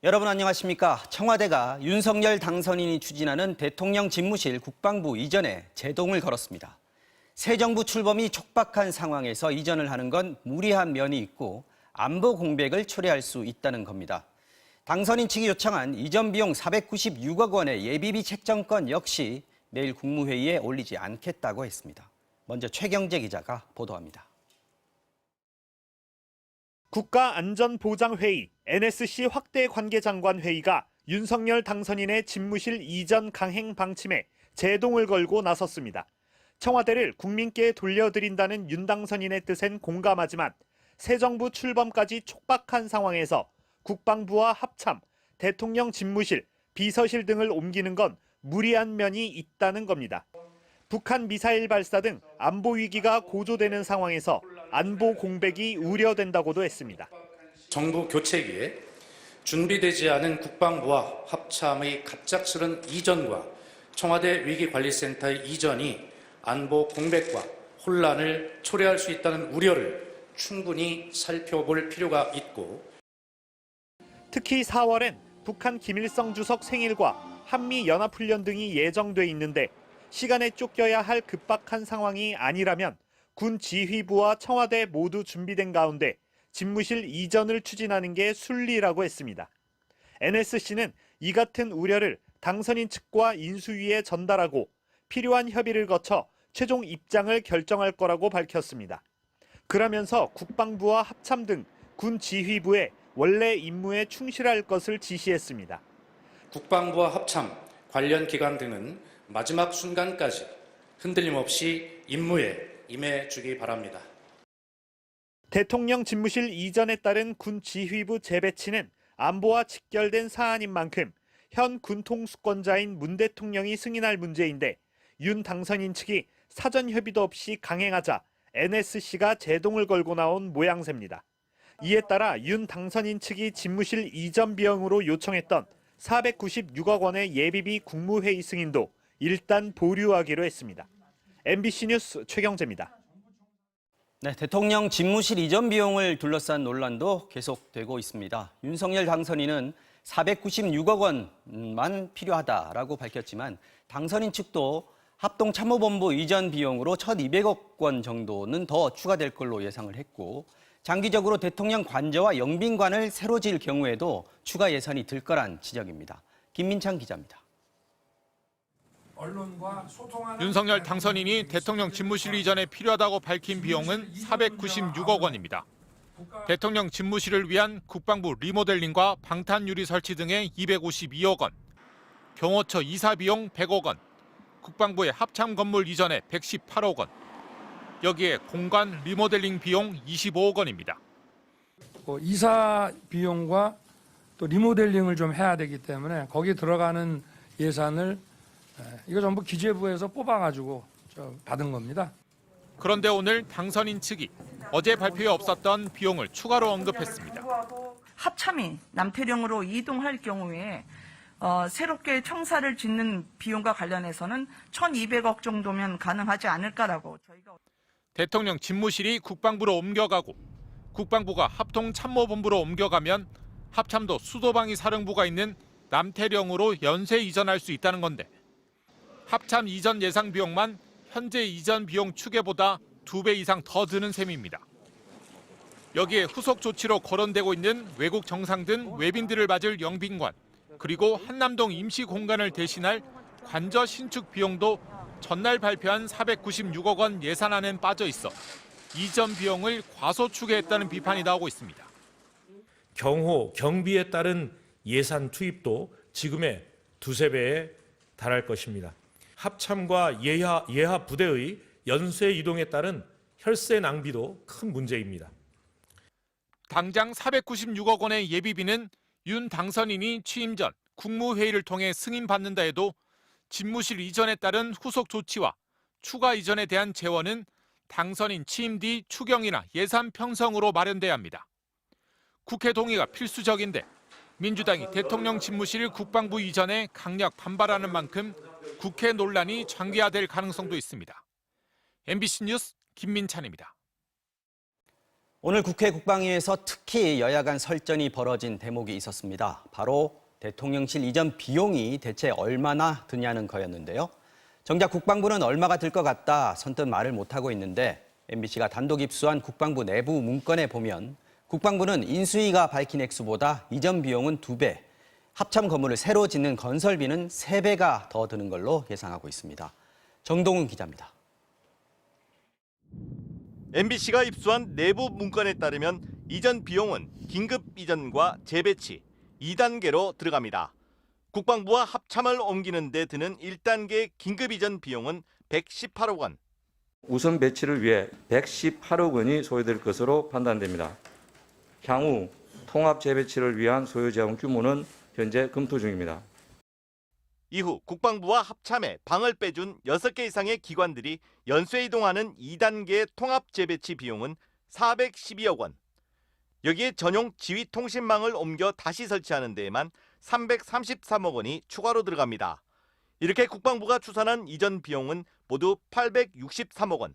여러분 안녕하십니까? 청와대가 윤석열 당선인이 추진하는 대통령 집무실 국방부 이전에 제동을 걸었습니다. 새 정부 출범이 촉박한 상황에서 이전을 하는 건 무리한 면이 있고 안보 공백을 초래할 수 있다는 겁니다. 당선인 측이 요청한 이전 비용 496억 원의 예비비 책정권 역시 내일 국무회의에 올리지 않겠다고 했습니다. 먼저 최경재 기자가 보도합니다. 국가안전보장회의 NSC 확대 관계장관 회의가 윤석열 당선인의 집무실 이전 강행 방침에 제동을 걸고 나섰습니다. 청와대를 국민께 돌려드린다는 윤 당선인의 뜻엔 공감하지만 새 정부 출범까지 촉박한 상황에서 국방부와 합참, 대통령 집무실, 비서실 등을 옮기는 건 무리한 면이 있다는 겁니다. 북한 미사일 발사 등 안보 위기가 고조되는 상황에서 안보 공백이 우려된다고도 했습니다. 정부 교체기에 준비되지 않은 국방부와 합참의 갑작스런 이전과 청와대 위기관리센터의 이전이 안보 공백과 혼란을 초래할 수 있다는 우려를 충분히 살펴볼 필요가 있고, 특히 4월엔 북한 김일성 주석 생일과 한미연합훈련 등이 예정돼 있는데 시간에 쫓겨야 할 급박한 상황이 아니라면 군 지휘부와 청와대 모두 준비된 가운데 집무실 이전을 추진하는 게 순리라고 했습니다. NSC는 이 같은 우려를 당선인 측과 인수위에 전달하고 필요한 협의를 거쳐 최종 입장을 결정할 거라고 밝혔습니다. 그러면서 국방부와 합참 등 군 지휘부의 원래 임무에 충실할 것을 지시했습니다. 국방부와 합참, 관련 기관 등은 마지막 순간까지 흔들림 없이 임무에 임해주기 바랍니다. 대통령 집무실 이전에 따른 군 지휘부 재배치는 안보와 직결된 사안인 만큼 현 군통수권자인 문 대통령이 승인할 문제인데 윤 당선인 측이 사전 협의도 없이 강행하자 NSC가 제동을 걸고 나온 모양새입니다. 이에 따라 윤 당선인 측이 집무실 이전 비용으로 요청했던 496억 원의 예비비 국무회의 승인도 일단 보류하기로 했습니다. MBC 뉴스 최경재입니다. 네, 대통령 집무실 이전 비용을 둘러싼 논란도 계속되고 있습니다. 윤석열 당선인은 496억 원만 필요하다라고 밝혔지만 당선인 측도 합동참모본부 이전 비용으로 1,200억 원 정도는 더 추가될 걸로 예상을 했고, 장기적으로 대통령 관저와 영빈관을 새로 지을 경우에도 추가 예산이 들 거란 지적입니다. 김민창 기자입니다. 윤석열 당선인이 대통령 집무실 이전에 필요하다고 밝힌 비용은 496억 원입니다. 대통령 집무실을 위한 국방부 리모델링과 방탄유리 설치 등의 252억 원, 경호처 이사 비용 100억 원, 국방부의 합참 건물 이전에 118억 원, 여기에 공간 리모델링 비용 25억 원입니다. 이사 비용과 또 리모델링을 좀 해야 되기 때문에 거기 들어가는 예산을 이거 전부 기재부에서 뽑아가지고 받은 겁니다. 그런데 오늘 당선인 측이 어제 발표에 없었던 비용을 추가로 언급했습니다. 합참이 남태령으로 이동할 경우에 새롭게 청사를 짓는 비용과 관련해서는 1,200억 정도면 가능하지 않을까라고 저희가. 대통령 집무실이 국방부로 옮겨가고 국방부가 합동참모본부로 옮겨가면 합참도 수도방위 사령부가 있는 남태령으로 연쇄 이전할 수 있다는 건데, 합참 이전 예상 비용만 현재 이전 비용 추계보다 2배 이상 더 드는 셈입니다. 여기에 후속 조치로 거론되고 있는 외국 정상 등 외빈들을 맞을 영빈관, 그리고 한남동 임시 공간을 대신할 관저 신축 비용도 전날 발표한 496억 원 예산안엔 빠져 있어 이전 비용을 과소추계했다는 비판이 나오고 있습니다. 경호, 경비에 따른 예산 투입도 지금의 2~3배에 달할 것입니다. 합참과 예하 부대의 연쇄 이동에 따른 혈세 낭비도 큰 문제입니다. 당장 496억 원의 예비비는 윤 당선인이 취임 전 국무회의를 통해 승인받는다 해도 집무실 이전에 따른 후속 조치와 추가 이전에 대한 재원은 당선인 취임 뒤 추경이나 예산 편성으로 마련돼야 합니다. 국회 동의가 필수적인데 민주당이 대통령 집무실 국방부 이전에 강력 반발하는 만큼 국회 논란이 장기화될 가능성도 있습니다. MBC 뉴스 김민찬입니다. 오늘 국회 국방위에서 특히 여야 간 설전이 벌어진 대목이 있었습니다. 바로 대통령실 이전 비용이 대체 얼마나 드냐는 거였는데요. 정작 국방부는 얼마가 들 것 같다 선뜻 말을 못하고 있는데 MBC가 단독 입수한 국방부 내부 문건에 보면 국방부는 인수위가 밝힌 액수보다 이전 비용은 2배, 합참 건물을 새로 짓는 건설비는 3배가 더 드는 걸로 예상하고 있습니다. 정동훈 기자입니다. MBC가 입수한 내부 문건에 따르면 이전 비용은 긴급 이전과 재배치 2단계로 들어갑니다. 국방부와 합참을 옮기는 데 드는 1단계 긴급 이전 비용은 118억 원. 우선 배치를 위해 118억 원이 소요될 것으로 판단됩니다. 향후 통합 재배치를 위한 소요 자원 규모는 현재 검토 중입니다. 이후 국방부와 합참에 방을 빼준 6개 이상의 기관들이 연쇄 이동하는 2단계 통합 재배치 비용은 412억 원. 여기에 전용 지휘통신망을 옮겨 다시 설치하는 데에만 333억 원이 추가로 들어갑니다. 이렇게 국방부가 추산한 이전 비용은 모두 863억 원.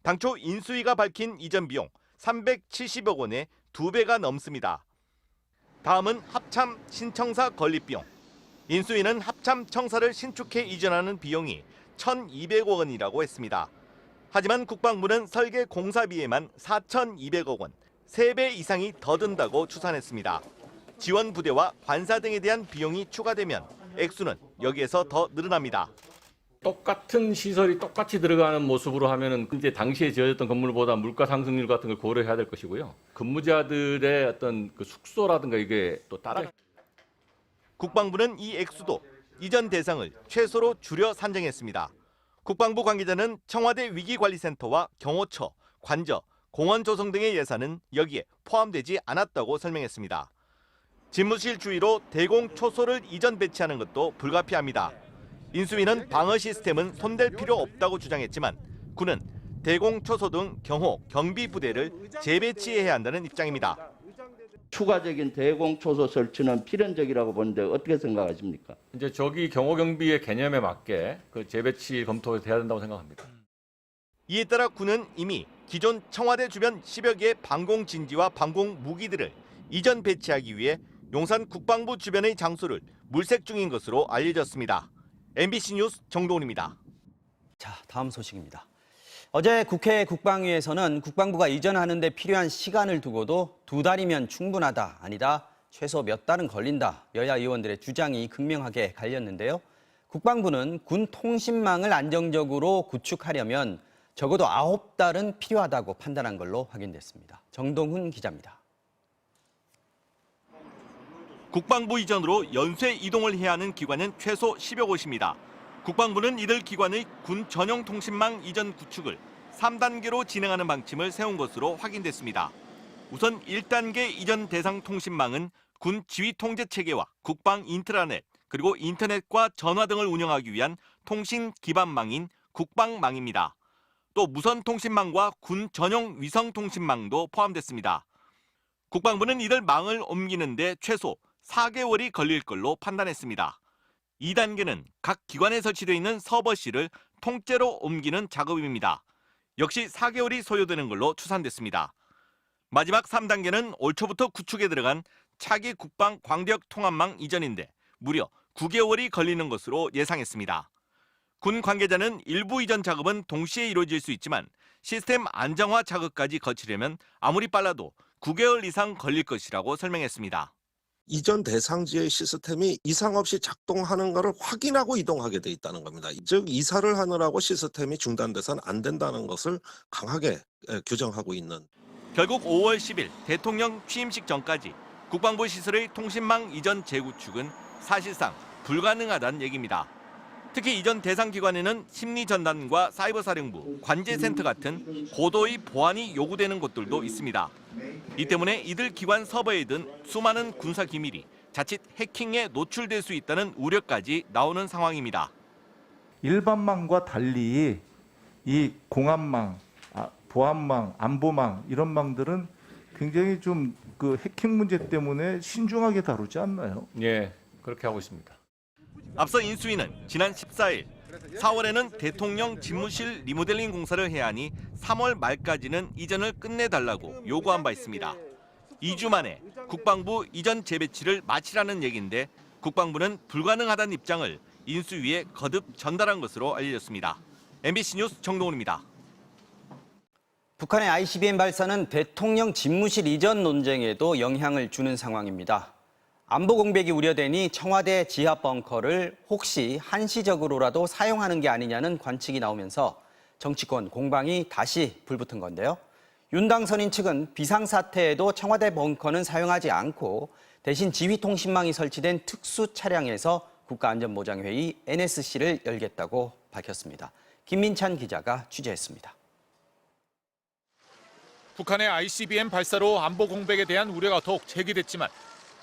당초 인수위가 밝힌 이전 비용 370억 원의 2배가 넘습니다. 다음은 합참 신청사 건립비용. 인수위는 합참 청사를 신축해 이전하는 비용이 1,200억 원이라고 했습니다. 하지만 국방부는 설계 공사비에만 4,200억 원, 3배 이상이 더 든다고 추산했습니다. 지원 부대와 관사 등에 대한 비용이 추가되면 액수는 여기에서 더 늘어납니다. 똑같은 시설이 똑같이 들어가는 모습으로 하면은 이제 당시에 지어졌던 건물보다 물가 상승률 같은 걸 고려해야 될 것이고요. 근무자들의 어떤 그 숙소라든가 이게 또 따라. 국방부는 이 액수도 이전 대상을 최소로 줄여 산정했습니다. 국방부 관계자는 청와대 위기관리센터와 경호처, 관저, 공원 조성 등의 예산은 여기에 포함되지 않았다고 설명했습니다. 집무실 주위로 대공 초소를 이전 배치하는 것도 불가피합니다. 인수위는 방어 시스템은 손댈 필요 없다고 주장했지만 군은 대공 초소 등 경호, 경비 부대를 재배치해야 한다는 입장입니다. 추가적인 대공 초소 설치는 필연적이라고 보는데 어떻게 생각하십니까? 이제 저기 경호 경비의 개념에 맞게 그 재배치 검토가 돼야 된다고 생각합니다. 이에 따라 군은 이미 기존 청와대 주변 10여 개의 방공 진지와 방공 무기들을 이전 배치하기 위해 용산 국방부 주변의 장소를 물색 중인 것으로 알려졌습니다. MBC 뉴스 정동훈입니다. 자, 다음 소식입니다. 어제 국회 국방위에서는 국방부가 이전하는 데 필요한 시간을 두고도 2달이면 충분하다, 아니다, 최소 몇 달은 걸린다. 여야 의원들의 주장이 극명하게 갈렸는데요. 국방부는 군 통신망을 안정적으로 구축하려면 적어도 9달은 필요하다고 판단한 걸로 확인됐습니다. 정동훈 기자입니다. 국방부 이전으로 연쇄 이동을 해야 하는 기관은 최소 10여 곳입니다. 국방부는 이들 기관의 군 전용 통신망 이전 구축을 3단계로 진행하는 방침을 세운 것으로 확인됐습니다. 우선 1단계 이전 대상 통신망은 군 지휘 통제 체계와 국방 인트라넷, 그리고 인터넷과 전화 등을 운영하기 위한 통신 기반망인 국방망입니다. 또 무선 통신망과 군 전용 위성 통신망도 포함됐습니다. 국방부는 이들 망을 옮기는데 최소 4개월이 걸릴 걸로 판단했습니다. 2단계는 각 기관에 설치되어 있는 서버실을 통째로 옮기는 작업입니다. 역시 4개월이 소요되는 걸로 추산됐습니다. 마지막 3단계는 올 초부터 구축에 들어간 차기 국방 광대역 통합망 이전인데 무려 9개월이 걸리는 것으로 예상했습니다. 군 관계자는 일부 이전 작업은 동시에 이루어질 수 있지만 시스템 안정화 작업까지 거치려면 아무리 빨라도 9개월 이상 걸릴 것이라고 설명했습니다. 이전 대상지의 시스템이 이상 없이 작동하는 것을 확인하고 이동하게 돼 있다는 겁니다. 즉 이사를 하느라고 시스템이 중단돼서는 안 된다는 것을 강하게 규정하고 있는. 결국 5월 10일 대통령 취임식 전까지 국방부 시설의 통신망 이전 재구축은 사실상 불가능하다는 얘기입니다. 특히 이전 대상 기관에는 심리전단과 사이버사령부, 관제센터 같은 고도의 보안이 요구되는 곳들도 있습니다. 이 때문에 이들 기관 서버에 든 수많은 군사 기밀이 자칫 해킹에 노출될 수 있다는 우려까지 나오는 상황입니다. 일반망과 달리 이 공안망, 보안망, 안보망 이런 망들은 굉장히 좀 그 해킹 문제 때문에 신중하게 다루지 않나요? 예, 그렇게 하고 있습니다. 앞서 인수위는 지난 14일 4월에는 대통령 집무실 리모델링 공사를 해야 하니 3월 말까지는 이전을 끝내달라고 요구한 바 있습니다. 2주 만에 국방부 이전 재배치를 마치라는 얘기인데 국방부는 불가능하다는 입장을 인수위에 거듭 전달한 것으로 알려졌습니다. MBC 뉴스 정동훈입니다. 북한의 ICBM 발사는 대통령 집무실 이전 논쟁에도 영향을 주는 상황입니다. 안보 공백이 우려되니 청와대 지하 벙커를 혹시 한시적으로라도 사용하는 게 아니냐는 관측이 나오면서 정치권 공방이 다시 불붙은 건데요. 윤 당선인 측은 비상사태에도 청와대 벙커는 사용하지 않고 대신 지휘통신망이 설치된 특수 차량에서 국가안전보장회의 NSC를 열겠다고 밝혔습니다. 김민찬 기자가 취재했습니다. 북한의 ICBM 발사로 안보 공백에 대한 우려가 더욱 제기됐지만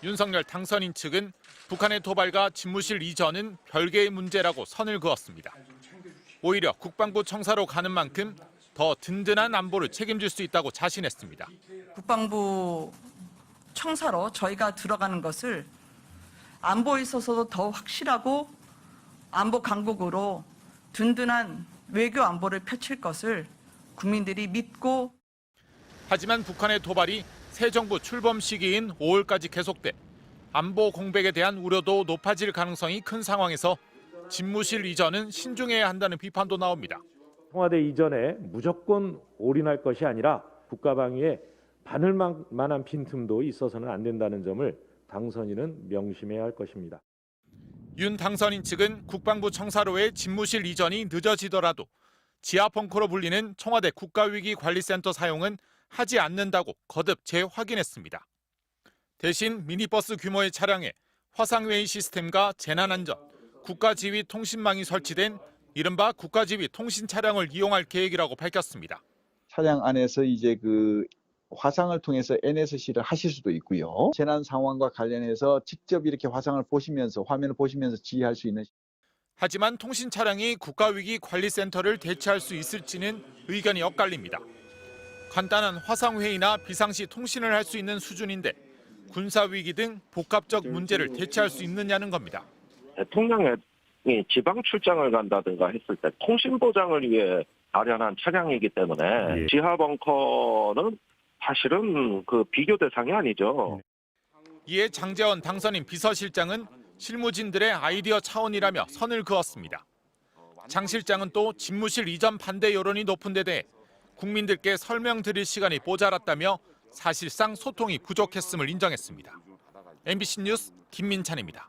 윤석열 당선인 측은 북한의 도발과 집무실 이전은 별개의 문제라고 선을 그었습니다. 오히려 국방부 청사로 가는 만큼 더 든든한 안보를 책임질 수 있다고 자신했습니다. 국방부 청사로 저희가 들어가는 것을 안보에 있어서도 더 확실하고 안보 강국으로 든든한 외교 안보를 펼칠 것을 국민들이 믿고. 하지만 북한의 도발이 새 정부 출범 시기인 5월까지 계속돼 안보 공백에 대한 우려도 높아질 가능성이 큰 상황에서 집무실 이전은 신중해야 한다는 비판도 나옵니다. 청와대 이전에 무조건 올인할 것이 아니라 국가방위에 바늘만한 빈틈도 있어서는 안 된다는 점을 당선인은 명심해야 할 것입니다. 윤 당선인 측은 국방부 청사로의 집무실 이전이 늦어지더라도 지하 벙커로 불리는 청와대 국가위기관리센터 사용은 하지 않는다고 거듭 재확인했습니다. 대신 미니버스 규모의 차량에 화상회의 시스템과 재난안전, 국가지휘통신망이 설치된 이른바 국가지휘 통신 차량을 이용할 계획이라고 밝혔습니다. 차량 안에서 이제 그 화상을 통해서 NSC를 하실 수도 있고요. 재난 상황과 관련해서 직접 이렇게 화상을 보시면서 화면을 보시면서 지휘할 수 있는. 하지만 통신 차량이 국가위기관리센터를 대체할 수 있을지는 의견이 엇갈립니다. 간단한 화상회의나 비상시 통신을 할 수 있는 수준인데 군사위기 등 복합적 문제를 대체할 수 있느냐는 겁니다. 대통령이 지방 출장을 간다든가 했을 때 통신 보장을 위해 마련한 차량이기 때문에 지하 벙커는 사실은 그 비교 대상이 아니죠. 이에 장제원 당선인 비서실장은 실무진들의 아이디어 차원이라며 선을 그었습니다. 장 실장은 또 집무실 이전 반대 여론이 높은 데 대해 국민들께 설명드릴 시간이 모자랐다며 사실상 소통이 부족했음을 인정했습니다. MBC 뉴스 김민찬입니다.